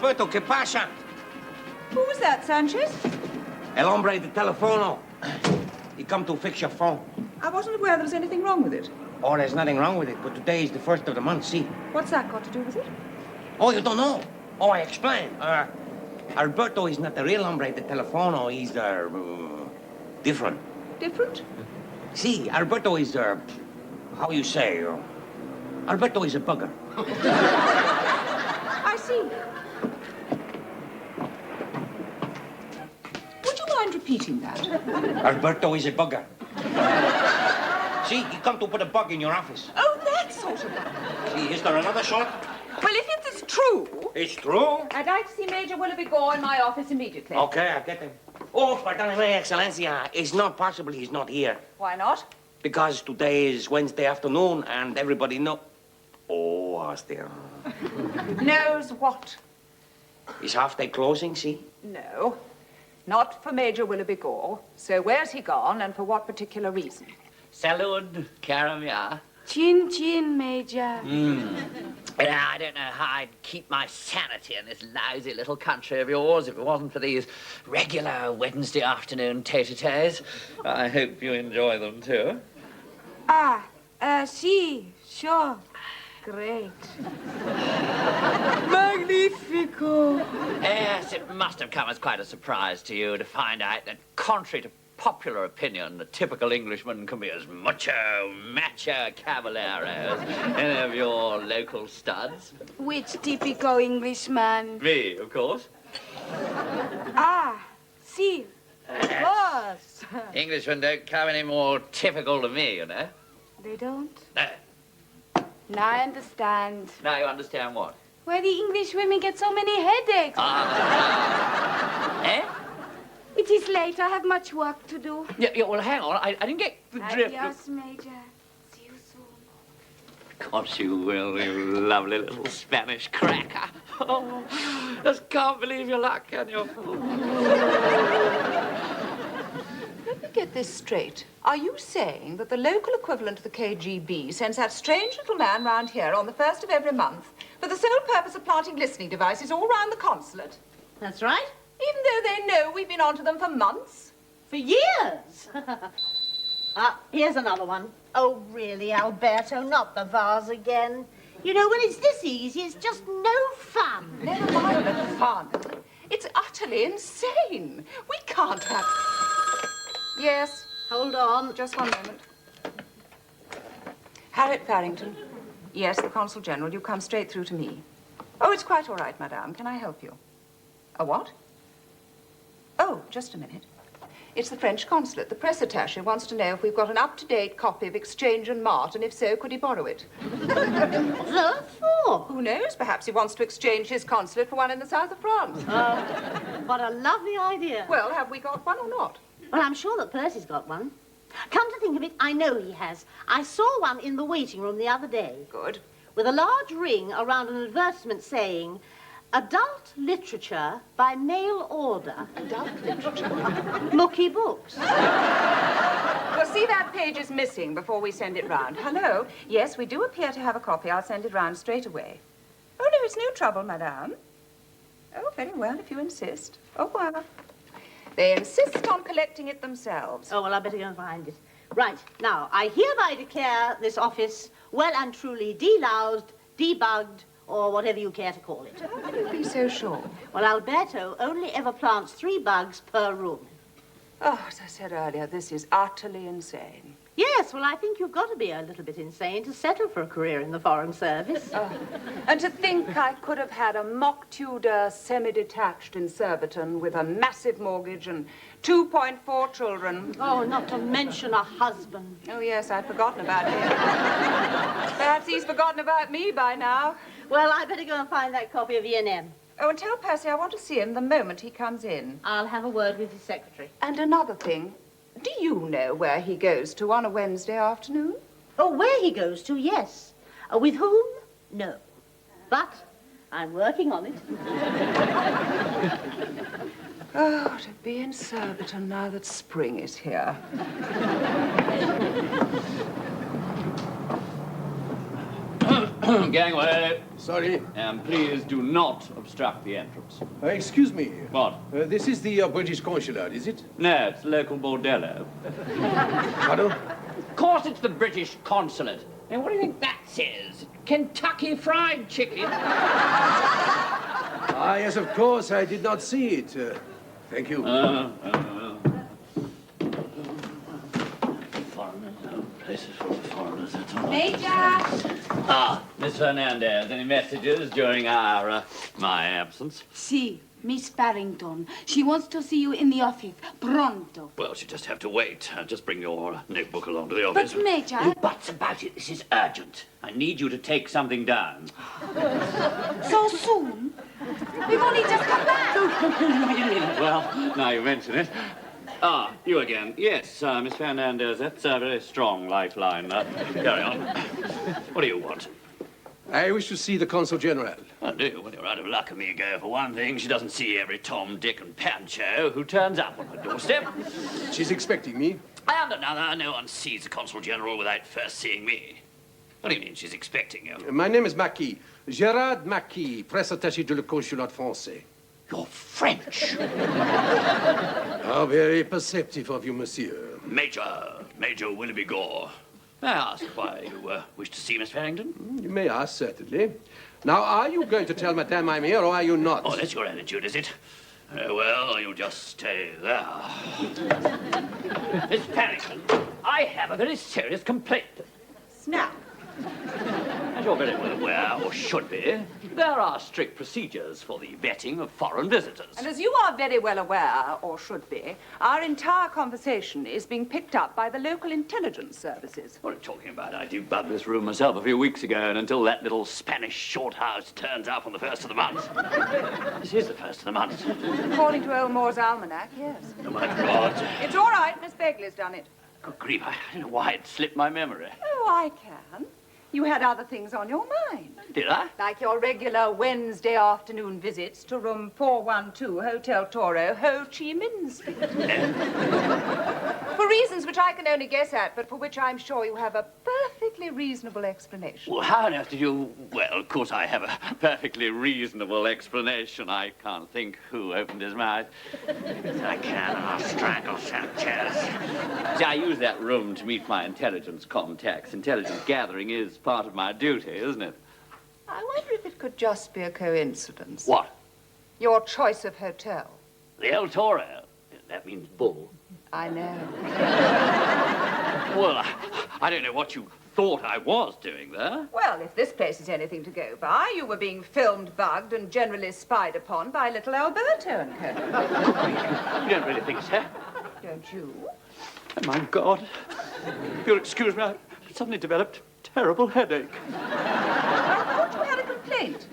Alberto, ¿qué pasa? Who was that, Sanchez? El hombre de telefono. He come to fix your phone. I wasn't aware there was anything wrong with it. Oh, there's nothing wrong with it, but today is the first of the month, see? What's that got to do with it? Oh, you don't know? Oh, I explain. Alberto is not the real hombre de telefono. He's different. Different? See, Alberto is how you say? Alberto is a bugger. I see. Would you mind repeating that? Alberto is a bugger. See, he come to put a bug in your office. Oh, that sort of bug. See, is there another sort? Well, if it is true... It's true? I'd like to see Major Willoughby Gore in my office immediately. Okay, I'll get him. Oh, perdóneme, Excellencia. It's not possible he's not here. Why not? Because today is Wednesday afternoon and everybody know... Oh, hostia. Knows what? Is half-day closing, see? No, not for Major Willoughby Gore. So where's he gone and for what particular reason? Salud, caramia. Chin chin, Major. I don't know how I'd keep my sanity in this lousy little country of yours if it wasn't for these regular Wednesday afternoon tete-a-tetes. I hope you enjoy them too. Si, sure. Great. Magnifico. Yes, it must have come as quite a surprise to you to find out that, contrary to popular opinion, the typical Englishman can be as macho cavallero as any of your local studs. Which typical Englishman? Me, of course. Si, of course. Englishmen don't come any more typical than me, you know. They don't? No. Now I understand. Now you understand what? Why the English women get so many headaches. Eh? It is late. I have much work to do. Yeah, well, hang on. I didn't get the drift. Adios, Major. See you soon. Of course you will, you lovely little Spanish cracker. Oh, just can't believe your luck, can you? Let me get this straight. Are you saying that the local equivalent of the KGB sends that strange little man round here on the 1st of every month for the sole purpose of planting listening devices all round the consulate? That's right. Even though they know we've been onto them for months? For years. Here's another one. Oh, really, Alberto, not the vase again. You know, when it's this easy, it's just no fun. Never mind the fun. It's utterly insane. We can't have... Yes. Hold on. Just one moment. Harriet Farrington. Yes, the Consul General. You come straight through to me. Oh, it's quite all right, madame. Can I help you? A what? Oh, just a minute. It's the French consulate. The press attaché wants to know if we've got an up-to-date copy of Exchange and Mart, and if so, could he borrow it? What's that for? Who knows? Perhaps he wants to exchange his consulate for one in the south of France. What a lovely idea. Well, have we got one or not? Well, I'm sure that Percy's got one. Come to think of it, I know he has. I saw one in the waiting room the other day. Good. With a large ring around an advertisement saying, adult literature by mail order. Adult literature? Looky books. Well, see, that page is missing before we send it round. Hello? Yes, we do appear to have a copy. I'll send it round straight away. Oh, no, it's no trouble, madame. Oh, very well, if you insist. Au revoir. They insist on collecting it themselves. Oh, well, I better go and find it. Right, now, I hereby declare this office well and truly deloused, debugged, or whatever you care to call it. How can you be so sure? Well, Alberto only ever plants 3 bugs per room. Oh, as I said earlier, this is utterly insane. Yes, well, I think you've got to be a little bit insane to settle for a career in the Foreign Service. And to think I could have had a mock Tudor semi-detached in Surbiton with a massive mortgage and 2.4 children. Oh, not to mention a husband. Oh, yes, I'd forgotten about him. Perhaps he's forgotten about me by now. Well, I better go and find that copy of E&M. Oh, and tell Percy I want to see him the moment he comes in. I'll have a word with his secretary. And another thing, do you know where he goes to on a Wednesday afternoon? Oh, where he goes to, yes. With whom? No. But I'm working on it. Oh, to be in Surbiton now that spring is here. Gangway. Sorry. And please do not obstruct the entrance. Excuse me. What? This is the British consulate, is it? No, it's local bordello. Pardon? Of course it's the British consulate. And what do you think that says? Kentucky Fried Chicken. Ah, yes, of course. I did not see it. Thank you. Foreigners, places full of foreigners, that's all. Major! Ah, Miss Fernandez, any messages during my absence? Si, Miss Farrington. She wants to see you in the office. Pronto. Well, she'll just have to wait. Just bring your notebook along to the office. But, Major... No buts about it. This is urgent. I need you to take something down. So soon? We've only just come back. Well, now you mention it. Ah, you again. Yes, Miss Fernandez, that's a very strong lifeline. Carry on. What do you want? I wish to see the Consul General. I do. Well, you're out of luck, amigo. For one thing, she doesn't see every Tom, Dick, and Pancho who turns up on her doorstep. She's expecting me. And another, no one sees the Consul General without first seeing me. What do you mean she's expecting you? My name is Maquis. Gérard Maquis, presse attaché de le consulat français. You're French. How very perceptive of you, monsieur. Major Willoughby Gore. May I ask why you wish to see Miss Farrington? You may ask, certainly. Now, are you going to tell Madame I'm here, or are you not? Oh, that's your attitude, is it? Well, you'll just stay there. Miss Farrington, I have a very serious complaint. Snap. As you're very well aware, or should be, there are strict procedures for the vetting of foreign visitors. And as you are very well aware, or should be, our entire conversation is being picked up by the local intelligence services. What are you talking about? I debugged this room myself a few weeks ago, and until that little Spanish shorthouse turns up on the 1st of the month. This is the 1st of the month. According to Elmore's almanac, yes. Oh, my God. It's all right. Miss Begley's done it. Good grief, I don't know why it slipped my memory. Oh, I can. You had other things on your mind. Did I? Like your regular Wednesday afternoon visits to room 412, Hotel Toro, Ho Chi Minh Street. For reasons which I can only guess at, but for which I'm sure you have a perfectly reasonable explanation. Well, how on earth did you... Well, of course I have a perfectly reasonable explanation. I can't think who opened his mouth. I can, I'll strangle Sanchez. See, I use that room to meet my intelligence contacts. Intelligence gathering is part of my duty, isn't it? I wonder if it could just be a coincidence. What? Your choice of hotel. The El Toro. That means bull. I know. Well, I don't know what you thought I was doing there. Well, if this place is anything to go by, you were being filmed, bugged, and generally spied upon by little Alberto and Co. You don't really think so? Don't you? Oh, my God. You'll excuse me, I suddenly developed a terrible headache. I thought you had a complaint,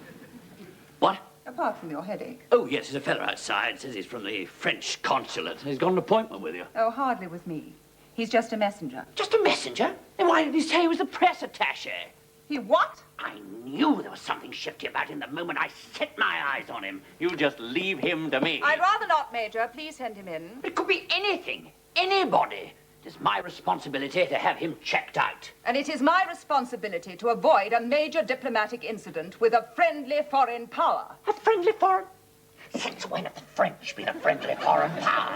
What? apart from your headache. Oh, yes, there's a fellow outside. Says he's from the French consulate. He's got an appointment with you. Oh, hardly with me. He's just a messenger. Just a messenger? Then why did he say he was the press attaché? He what? I knew there was something shifty about him the moment I set my eyes on him. You just leave him to me. I'd rather not, Major. Please send him in. It could be anything. Anybody. It is my responsibility to have him checked out. And it is my responsibility to avoid a major diplomatic incident with a friendly foreign power. A friendly foreign... Since when have the French been a friendly foreign power?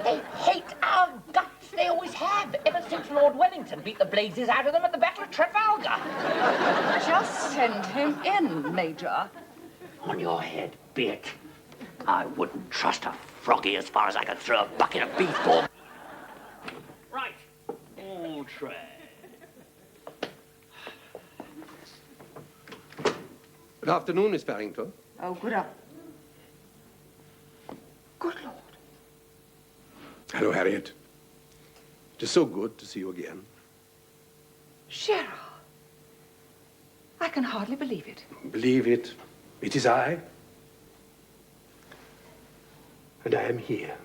They hate our guts. They always have, ever since Lord Wellington beat the blazes out of them at the Battle of Trafalgar. Just send him in, Major. On your head, be it. I wouldn't trust a froggy as far as I could throw a bucket of beef ball. Right. All tray. Good afternoon, Miss Farrington. Oh, good up. Good Lord. Hello, Harriet. It is so good to see you again. Gérard. I can hardly believe it. Believe it. It is I. And I am here.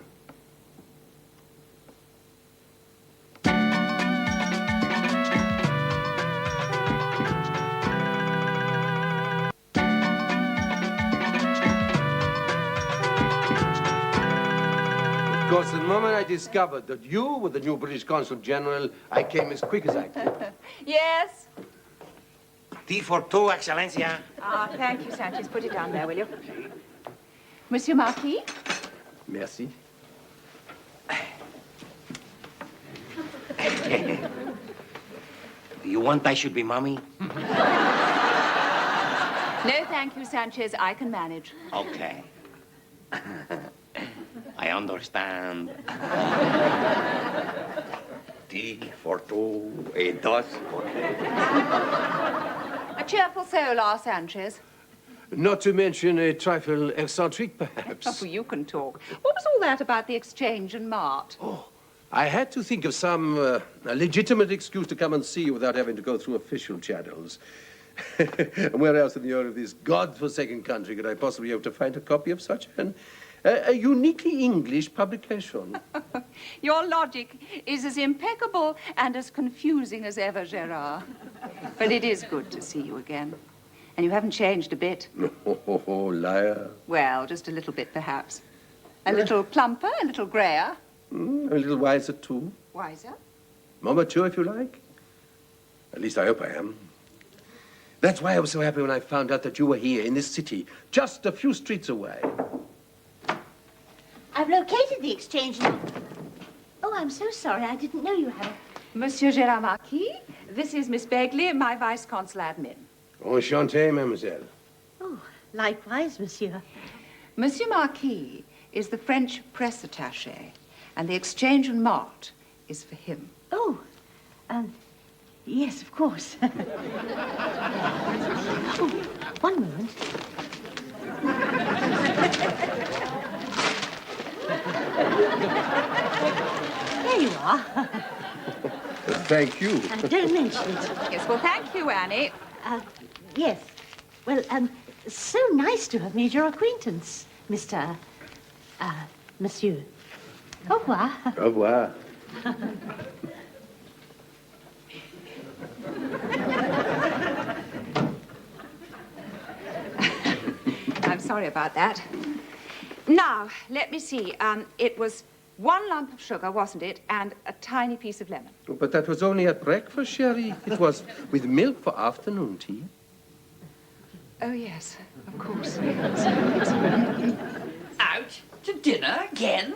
Of course, the moment I discovered that you were the new British Consul General, I came as quick as I could. Yes? Tea for two, Excellencia. Ah, thank you, Sanchez. Put it down there, will you? Monsieur Marquis? Merci. You want I should be mommy? No, thank you, Sanchez. I can manage. Okay. I understand. Tea for two, a dos for three. A cheerful soul, our Sanchez. Not to mention a trifle eccentric, perhaps. Oh, you can talk. What was all that about the exchange and mart? Oh, I had to think of some a legitimate excuse to come and see you without having to go through official channels. And where else in the earth of this godforsaken country could I possibly hope to find a copy of such a uniquely English publication? Your logic is as impeccable and as confusing as ever, Gerard. But it is good to see you again. And you haven't changed a bit. Oh, liar. Well, just a little bit, perhaps. A little plumper, a little grayer. A little wiser, too. Wiser? More mature, if you like. At least I hope I am. That's why I was so happy when I found out that you were here in this city, just a few streets away. I've located the exchange. Oh, I'm so sorry. I didn't know you had it. Monsieur Gérard Marquis, this is Miss Begley, my vice-consul admin. Enchanté, mademoiselle. Oh, likewise, monsieur. Monsieur Marquis is the French press attaché, and the exchange and mart is for him. Oh, yes, of course. Oh, one moment. There you are. Thank you. Don't mention it. Yes, well, thank you, Annie. Yes. Well, so nice to have made your acquaintance, Mr. Monsieur. Au revoir. Au revoir. I'm sorry about that. Now, let me see. It was 1 lump of sugar, wasn't it? And a tiny piece of lemon. But that was only at breakfast, Sherry. It was with milk for afternoon tea. Oh, yes, of course. Out to dinner again?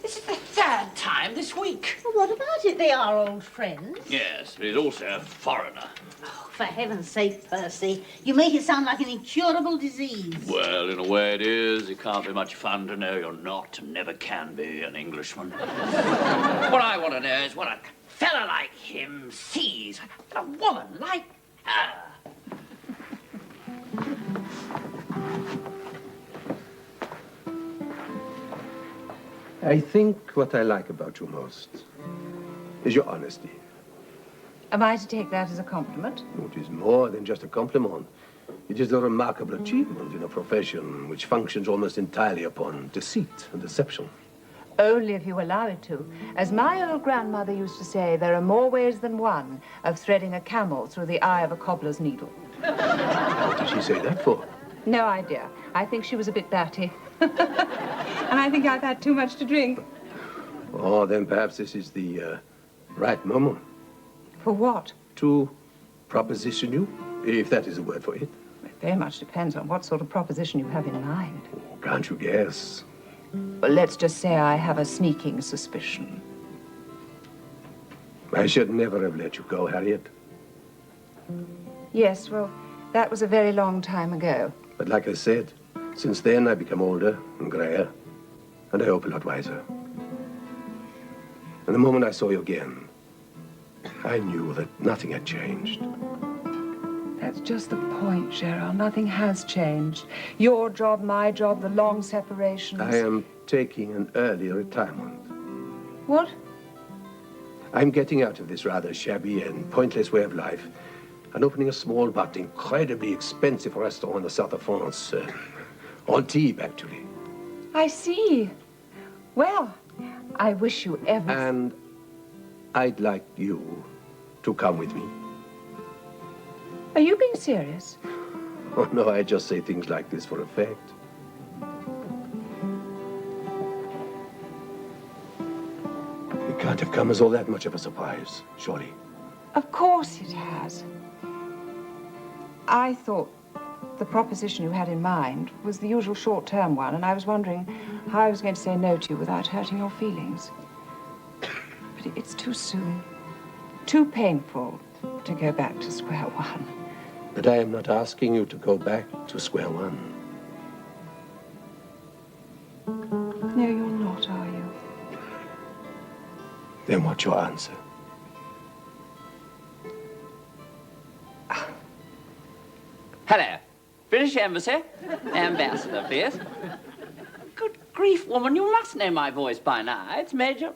This is the 3rd time this week. Well, what about it? They are old friends. Yes, but he's also a foreigner. Oh, for heaven's sake, Percy. You make it sound like an incurable disease. Well, in a way it is. It can't be much fun to know you're not and never can be an Englishman. What I want to know is what a fella like him sees a woman like her. I think what I like about you most is your honesty. Am I to take that as a compliment? It is more than just a compliment. It is a remarkable achievement in a profession which functions almost entirely upon deceit and deception. Only if you allow it to. As my old grandmother used to say, there are more ways than one of threading a camel through the eye of a cobbler's needle. What did she say that for? No idea. I think she was a bit batty. And I think I've had too much to drink. Oh, then perhaps this is the right moment For what? to proposition you, if that is a word for it. It very much depends on what sort of proposition you have in mind. Oh, can't you guess? Well, let's just say I have a sneaking suspicion. I should never have let you go, Harriet. Yes, well, that was a very long time ago. But like I said, since then I've become older and grayer, and I hope a lot wiser. And the moment I saw you again, I knew that nothing had changed. That's just the point, Gerald. Nothing has changed. Your job, my job, the long separations. I am taking an early retirement. What? I'm getting out of this rather shabby and pointless way of life and opening a small but incredibly expensive restaurant in the south of France. Antibes, actually. I see. Well, I wish you every... And I'd like you to come with me. Are you being serious? Oh, no, I just say things like this for effect. It can't have come as all that much of a surprise, surely. Of course it has. I thought the proposition you had in mind was the usual short-term one, and I was wondering how I was going to say no to you without hurting your feelings. But it's too soon, too painful to go back to square one. But I am not asking you to go back to square one. No, you're not, are you? Then what's your answer? Hello. British Embassy. Ambassador, please. Good grief, woman, you must know my voice by now. It's Major...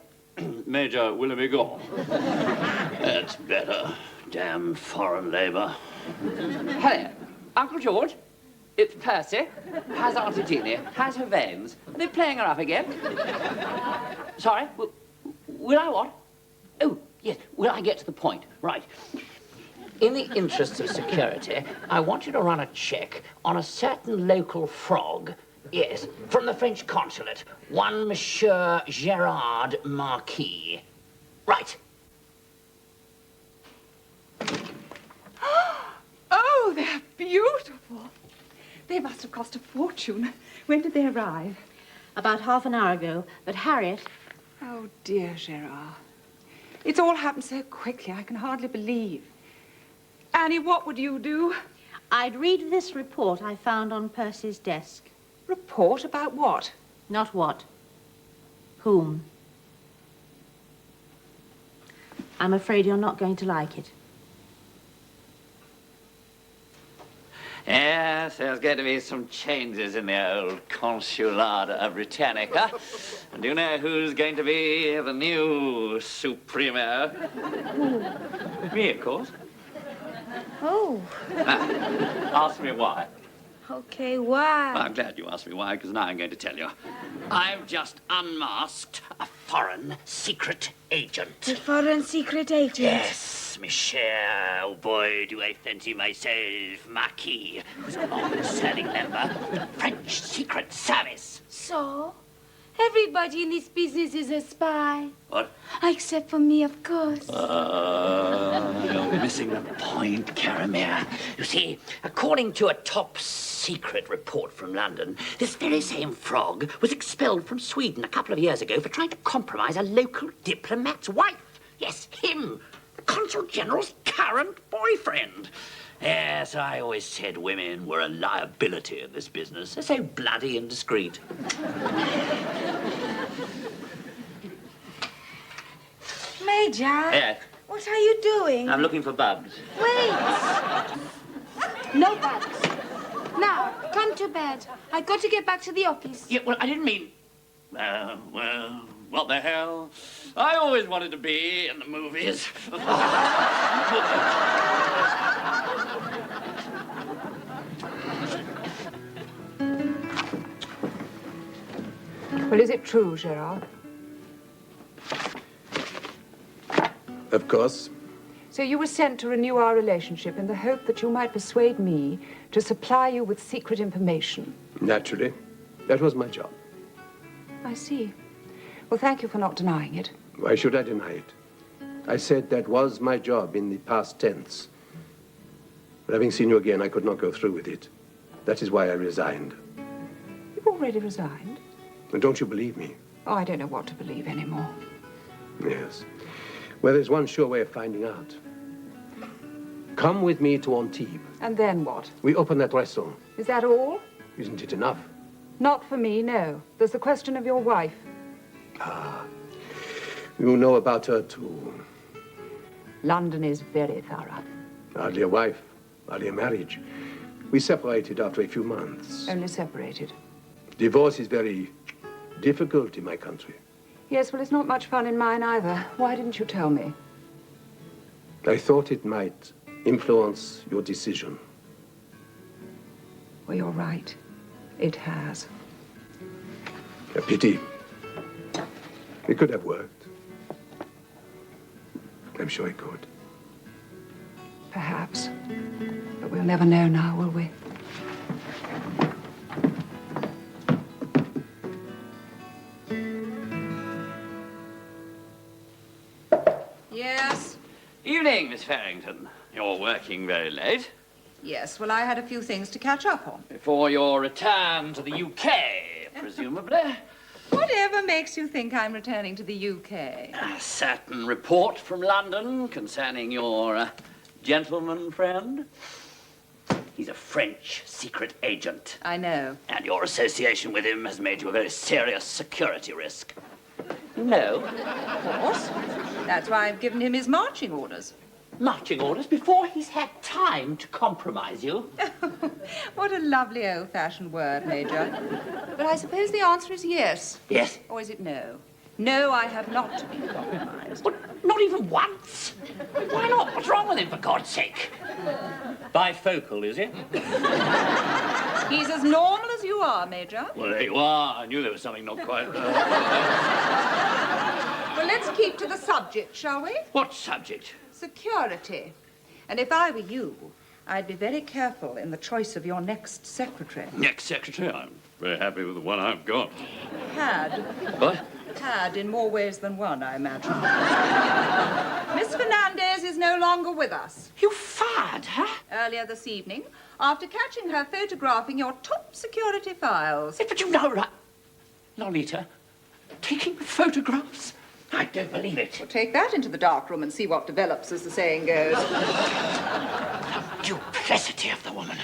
Major Willoughby Gore. That's better. Damn foreign labour. Hello. Uncle George. It's Percy. How's Auntie Jeannie? How's her veins? Are they playing her up again? Sorry? Will I what? Oh, yes. Will I get to the point? Right. In the interests of security, I want you to run a check on a certain local frog. Yes, from the French consulate. One Monsieur Gerard Marquis. Right. Oh, they're beautiful. They must have cost a fortune. When did they arrive? About half an hour ago, but Harriet... Oh, dear Gerard. It's all happened so quickly, I can hardly believe. Annie, what would you do? I'd read this report I found on Percy's desk. Report about what? Not what. Whom. I'm afraid you're not going to like it. Yes, there's going to be some changes in the old Consulata Britannica. And do you know who's going to be the new Supremo? Me, of course. Oh, Ask me why. okay, why? Well, I'm glad you asked me why, because now I'm going to tell you. I've just unmasked a foreign secret agent. The foreign secret agent. Yes, Michel. Oh, boy, do I fancy myself Marquis, who's a long-serving member of the French Secret Service. So? Everybody in this business is a spy. What? Except for me, of course. You're missing the point, Caramere. You see, according to a top-secret report from London, this very same frog was expelled from Sweden a couple of years ago for trying to compromise a local diplomat's wife. Yes, him, the Consul General's current boyfriend. Yes, I always said women were a liability in this business. They're so bloody indiscreet. Major? Yes. What are you doing? I'm looking for Bubs. Wait. No bugs. Now, come to bed. I got to get back to the office. Yeah, well, I didn't mean... well, what the hell? I always wanted to be in the movies. Well, is it true, Gerard? Of course. So you were sent to renew our relationship in the hope that you might persuade me to supply you with secret information. Naturally. That was my job. I see. Well, thank you for not denying it. Why should I deny it? I said that was my job in the past tense. But having seen you again, I could not go through with it. That is why I resigned. You've already resigned? And don't you believe me? Oh, I don't know what to believe anymore. Yes. Well, there's one sure way of finding out. Come with me to Antibes. And then what? We open that restaurant. Is that all? Isn't it enough? Not for me, no. There's the question of your wife. You know about her, too. London is very thorough. Hardly a wife, hardly a marriage. We separated after a few months. Only separated. Divorce is very difficult in my country. Yes, well, it's not much fun in mine either. Why didn't you tell me? I thought it might influence your decision. Well, you're right. It has. A pity. It could have worked. I'm sure it could. Perhaps. But we'll never know now, will we? Yes? Evening, Miss Farrington. You're working very late. Yes, well, I had a few things to catch up on. Before your return to the UK, presumably. Whatever makes you think I'm returning to the UK? A certain report from London concerning your gentleman friend. He's a French secret agent. I know. And your association with him has made you a very serious security risk. No. Of course. That's why I've given him his marching orders. Marching orders before he's had time to compromise you. What a lovely old-fashioned word, Major. But I suppose the answer is yes. Yes. Or is it no? No, I have not been compromised. But not even once. Why not? What's wrong with him, for God's sake? Bifocal, is he? He's as normal as you are, Major. Well, there you are. I knew there was something not quite... Well, let's keep to the subject, shall we? What subject? Security. And if I were you, I'd be very careful in the choice of your next secretary. Next secretary? I'm very happy with the one I've got. Had. What? Had in more ways than one, I imagine. Miss Fernandez is no longer with us. You fired her? Earlier this evening, after catching her photographing your top security files. But you know, right? Lolita, taking photographs? I don't believe it. Well, take that into the dark room and see what develops, as the saying goes. The duplicity of the woman.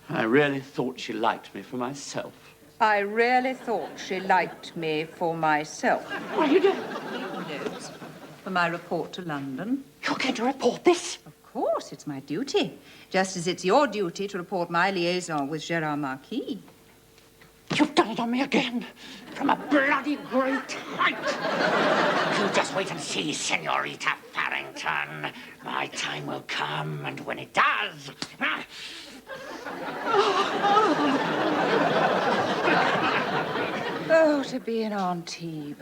I really thought she liked me for myself. I really thought she liked me for myself. What are you doing? Who knows? For my report to London. You're going to report this? Of course, it's my duty. Just as it's your duty to report my liaison with Gérard Marquis. You've done it on me again. From a bloody great height. You just wait and see, Senorita Farrington. My time will come, and when it does... Oh, to be in Antibes.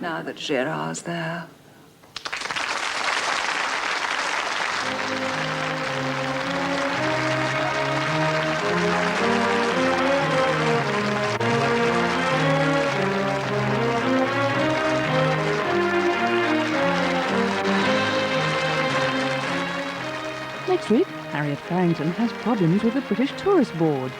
Now that Gérard's there. Next week, Harriet Farrington has problems with the British Tourist Board.